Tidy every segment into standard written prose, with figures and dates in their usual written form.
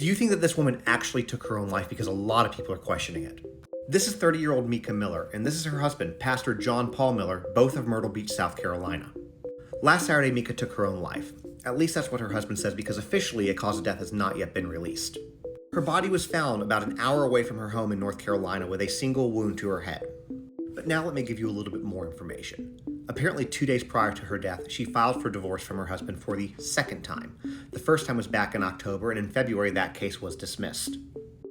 Do you think that this woman actually took her own life? Because a lot of people are questioning it. This is 30-year-old Mica Miller, and this is her husband, Pastor John Paul Miller, both of Myrtle Beach, South Carolina. Last Saturday, Mica took her own life. At least that's what her husband says, because officially a cause of death has not yet been released. Her body was found about an hour away from her home in North Carolina with a single wound to her head. But now let me give you a little bit more information. Apparently 2 days prior to her death, she filed for divorce from her husband for the second time. The first time was back in October, and in February that case was dismissed.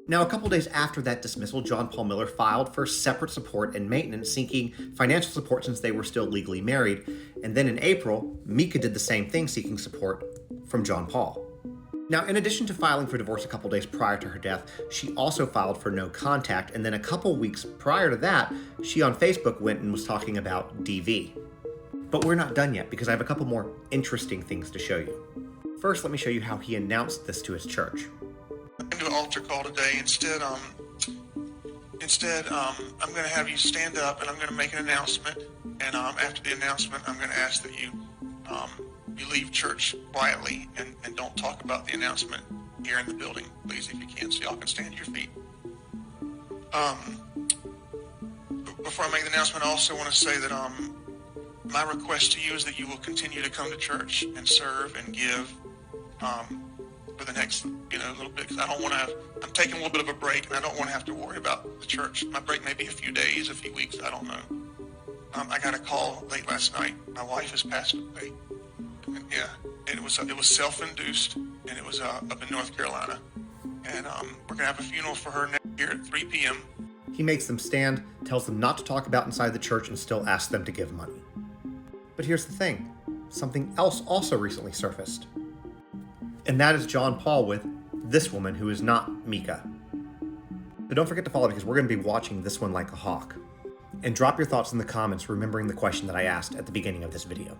Now, a couple days after that dismissal, John Paul Miller filed for separate support and maintenance, seeking financial support since they were still legally married. And then in April, Mica did the same thing, seeking support from John Paul. Now, in addition to filing for divorce a couple days prior to her death, she also filed for no contact. And then a couple weeks prior to that, she on Facebook went and was talking about DV. But we're not done yet, because I have a couple more interesting things to show you. First, let me show you how he announced this to his church. I'm going to do an altar call today. Instead, I'm going to have you stand up, and I'm going to make an announcement. And after the announcement, I'm going to ask that you leave church quietly and don't talk about the announcement here in the building, please, if you can, so y'all can stand to your feet. Before I make the announcement, I also want to say that my request to you is that you will continue to come to church and serve and give for the next, little bit. Because I'm taking a little bit of a break, and I don't want to have to worry about the church. My break may be a few days, a few weeks, I don't know. I got a call late last night. My wife has passed away. And it was self-induced, and it was up in North Carolina. And we're going to have a funeral for her next year at 3 p.m. He makes them stand, tells them not to talk about inside the church, and still asks them to give money. But here's the thing. Something else also recently surfaced. And that is John Paul with this woman who is not Mica. So don't forget to follow, because we're going to be watching this one like a hawk. And drop your thoughts in the comments, remembering the question that I asked at the beginning of this video.